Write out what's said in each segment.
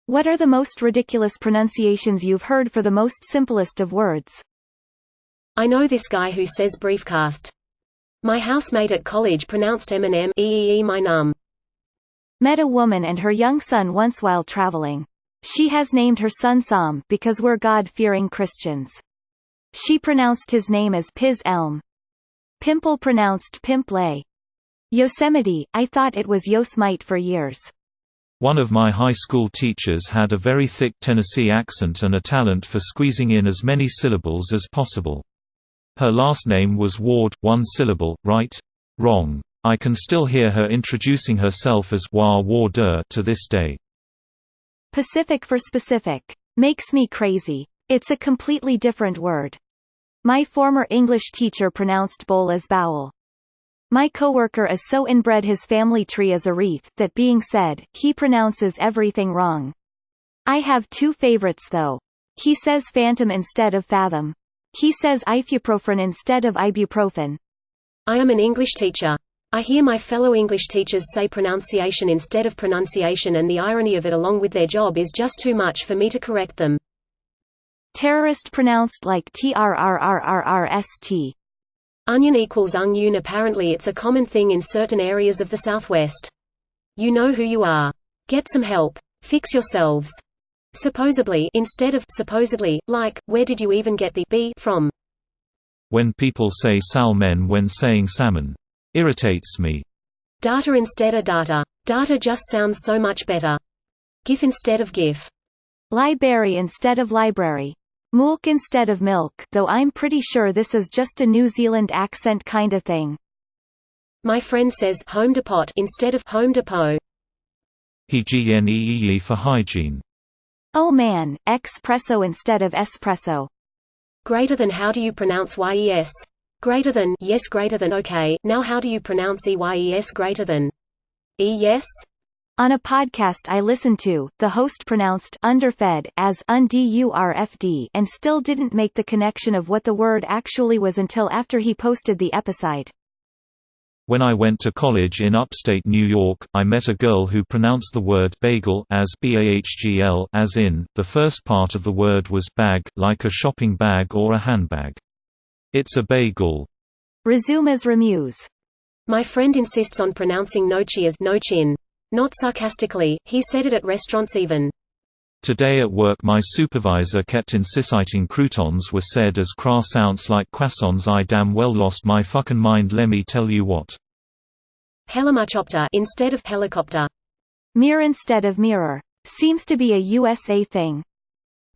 What are the most ridiculous pronunciations you've heard for the most simplest of words? I know this guy who says briefcast. My housemate at college pronounced M&M my num. Met a woman and her young son once while traveling. She has named her son Sam because we're God-fearing Christians. She pronounced his name as Piz Elm. Pimple pronounced Pimple. Yosemite, I thought it was Yosemite for years. One of my high school teachers had a very thick Tennessee accent and a talent for squeezing in as many syllables as possible. Her last name was Ward, one syllable, right? Wrong. I can still hear her introducing herself as Wah Warder to this day. Pacific for specific. Makes me crazy. It's a completely different word. My former English teacher pronounced bowl as bowel. My coworker is so inbred his family tree is a wreath that being said, he pronounces everything wrong. I have two favorites though. He says phantom instead of fathom. He says ibuprofen instead of ibuprofen. I am an English teacher. I hear my fellow English teachers say pronunciation instead of pronunciation, and the irony of it along with their job is just too much for me to correct them. Terrorist pronounced like trrrrrrst. Onion equals onion. Apparently it's a common thing in certain areas of the Southwest. You know who you are. Get some help. Fix yourselves. Supposedly instead of supposedly, like, where did you even get the b from? When people say salmon when saying salmon. Irritates me. Data instead of data. Data just sounds so much better. GIF instead of GIF. Library instead of library. Mulk instead of milk, though I'm pretty sure this is just a New Zealand accent kinda thing. My friend says home depot instead of home depot. Hygiene for hygiene. Oh man, espresso instead of espresso. Greater than, how do you pronounce yes? Greater than, yes. Greater than, okay, now how do you pronounce yes? Greater than yes? On a podcast I listened to, the host pronounced underfed as undurfd and still didn't make the connection of what the word actually was until after he posted the episode. When I went to college in upstate New York, I met a girl who pronounced the word bagel as bahgl, as in, the first part of the word was bag, like a shopping bag or a handbag. It's a bagel. Resume as remuse. My friend insists on pronouncing nochi as nochin. Not sarcastically, he said it at restaurants even. Today at work my supervisor kept insisting croutons were said as croissants like croissants. I damn well lost my fucking mind, lemme tell you what. Helicopter instead of helicopter. Mirror instead of mirror. Seems to be a USA thing.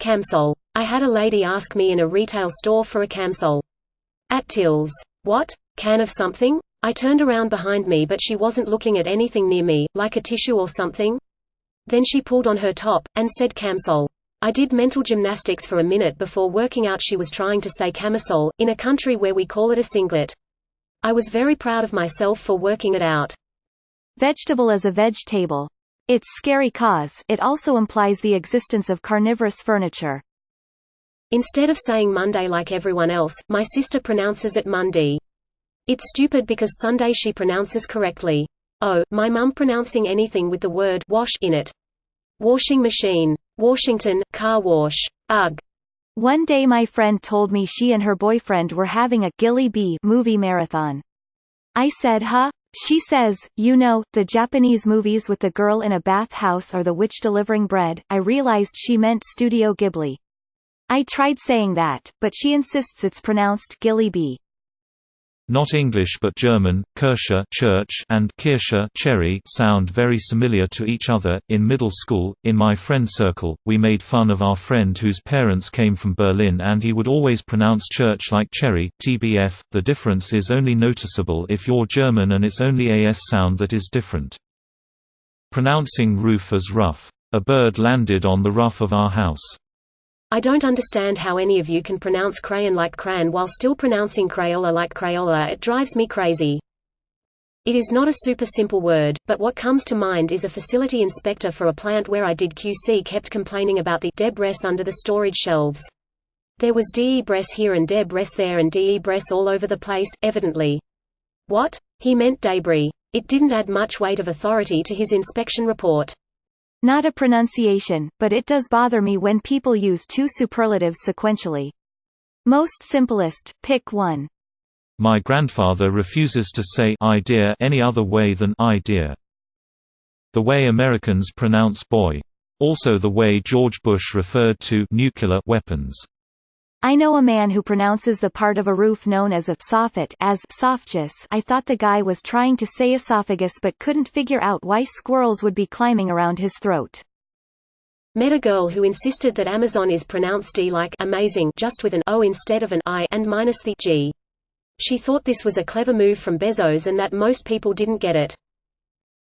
Camsol. I had a lady ask me in a retail store for a camsol. At Tills. What? Can of something? I turned around behind me but she wasn't looking at anything near me, like a tissue or something. Then she pulled on her top, and said camsol. I did mental gymnastics for a minute before working out she was trying to say camisole, in a country where we call it a singlet. I was very proud of myself for working it out. Vegetable as a veg-table. It's scary cause it also implies the existence of carnivorous furniture. Instead of saying Monday like everyone else, my sister pronounces it Monday. It's stupid because Sunday she pronounces correctly. Oh, my mum pronouncing anything with the word wash in it. Washing machine. Washington, car wash. Ugh. One day my friend told me she and her boyfriend were having a Gilly Bee movie marathon. I said huh? She says, you know, the Japanese movies with the girl in a bathhouse or the witch delivering bread. I realized she meant Studio Ghibli. I tried saying that, but she insists it's pronounced Gilly Bee. Not English but German, Kirche church and Kirsche cherry sound very similar to each other. In middle school, in my friend circle, we made fun of our friend whose parents came from Berlin and he would always pronounce church like cherry, tbf. The difference is only noticeable if you're German and it's only as sound that is different. Pronouncing roof as rough. A bird landed on the roof of our house. I don't understand how any of you can pronounce crayon like crayon while still pronouncing Crayola like Crayola. It drives me crazy. It is not a super simple word, but what comes to mind is a facility inspector for a plant where I did QC kept complaining about the debris under the storage shelves. There was debris here and debris there and debris all over the place, evidently. What? He meant debris. It didn't add much weight of authority to his inspection report. Not a pronunciation, but it does bother me when people use two superlatives sequentially. Most simplest, pick one. My grandfather refuses to say idea any other way than idea. The way Americans pronounce boy. Also the way George Bush referred to nuclear weapons. I know a man who pronounces the part of a roof known as a soffit as sophgus. I thought the guy was trying to say esophagus but couldn't figure out why squirrels would be climbing around his throat. Met a girl who insisted that Amazon is pronounced D like amazing, just with an O instead of an I and minus the G. She thought this was a clever move from Bezos and that most people didn't get it.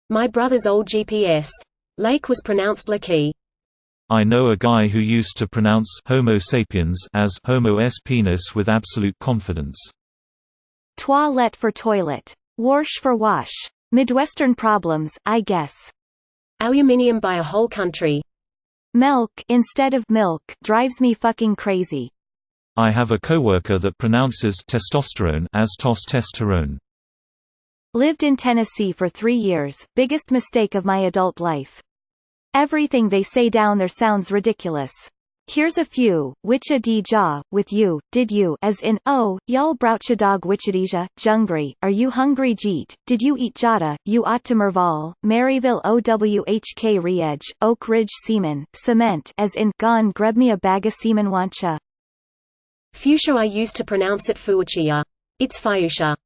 My brother's old GPS. Lake was pronounced Laki. I know a guy who used to pronounce Homo sapiens as Homo s penis with absolute confidence. Toilette for toilet. Wash for wash. Midwestern problems, I guess. Aluminium by a whole country. Milk instead of milk drives me fucking crazy. I have a coworker that pronounces testosterone as testosterone. Lived in Tennessee for 3 years, biggest mistake of my adult life. Everything they say down there sounds ridiculous. Here's a few: Witcha di ja, with you, did you, as in, oh, y'all broucha dog witchadija, jungry, are you hungry jeet, did you eat jada, you ought to Merval, Maryville owhk riedge, Oak Ridge semen, cement, as in, gone grab me a bag of semen wancha. Fuchsia, I used to pronounce it fuchsia. It's Fiusha.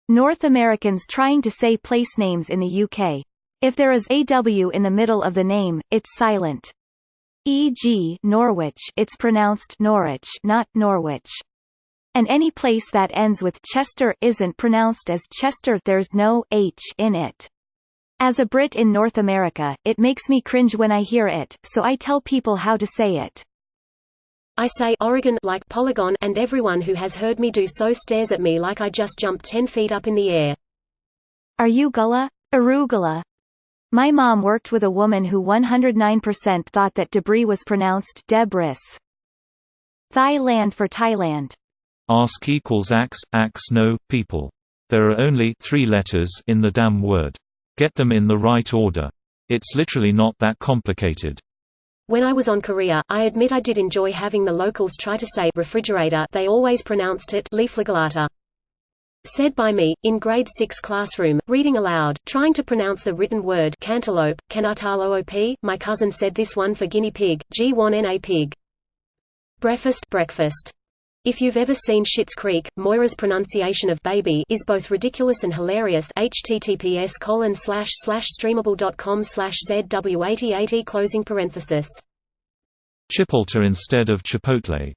North Americans trying to say place names in the UK. If there is a W in the middle of the name, it's silent. E.g., Norwich, it's pronounced Norwich, not Norwich. And any place that ends with Chester isn't pronounced as Chester, there's no H in it. As a Brit in North America, it makes me cringe when I hear it, so I tell people how to say it. I say Oregon like Polygon, and everyone who has heard me do so stares at me like I just jumped 10 feet up in the air. Arugula? Arugula. My mom worked with a woman who 109% thought that debris was pronounced debris. Thailand for Thailand. Ask equals ax no, people. There are only 3 letters in the damn word. Get them in the right order. It's literally not that complicated. When I was on Korea, I admit I did enjoy having the locals try to say refrigerator. They always pronounced it leafligalata. Said by me, in grade 6 classroom, reading aloud, trying to pronounce the written word cantaloupe, canataloop, my cousin said this one for guinea pig, G1na pig. Breakfast. If you've ever seen Schitt's Creek, Moira's pronunciation of baby is both ridiculous and hilarious. https://streamable.com/ZW8080 Chipotle instead of Chipotle.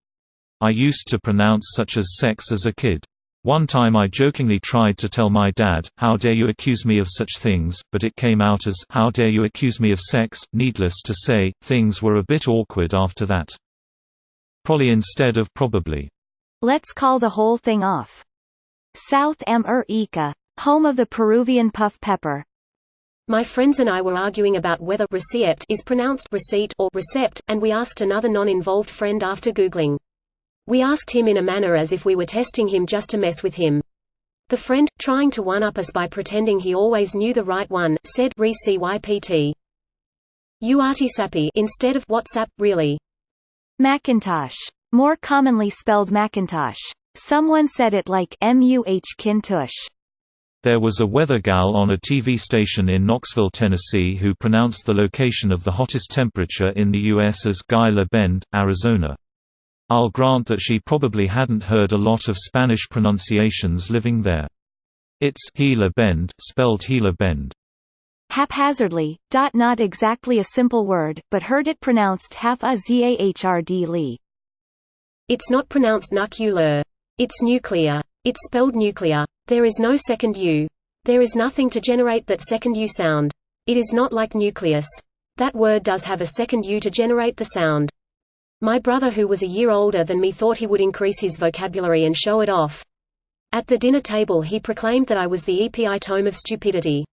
I used to pronounce such as sex as a kid. One time I jokingly tried to tell my dad, how dare you accuse me of such things, but it came out as, how dare you accuse me of sex. Needless to say, things were a bit awkward after that. Probably instead of probably. Let's call the whole thing off. South America, home of the Peruvian puff pepper. My friends and I were arguing about whether recept is pronounced receipt or recept, and we asked another non-involved friend after Googling. We asked him in a manner as if we were testing him just to mess with him. The friend, trying to one-up us by pretending he always knew the right one, said re-CYPT. URTSAPI instead of WhatsApp, really. Macintosh. More commonly spelled Macintosh. Someone said it like MUH-kintush. There was a weather gal on a TV station in Knoxville, Tennessee who pronounced the location of the hottest temperature in the U.S. as Gila Bend, Arizona. I'll grant that she probably hadn't heard a lot of Spanish pronunciations living there. It's Gila Bend, spelled Gila Bend. Haphazardly, not exactly a simple word, but heard it pronounced half-a-zahrdly. It's not pronounced nuclear. It's nuclear. It's spelled nuclear. There is no second U. There is nothing to generate that second U sound. It is not like nucleus. That word does have a second U to generate the sound. My brother, who was a year older than me, thought he would increase his vocabulary and show it off. At the dinner table he proclaimed that I was the epitome of stupidity.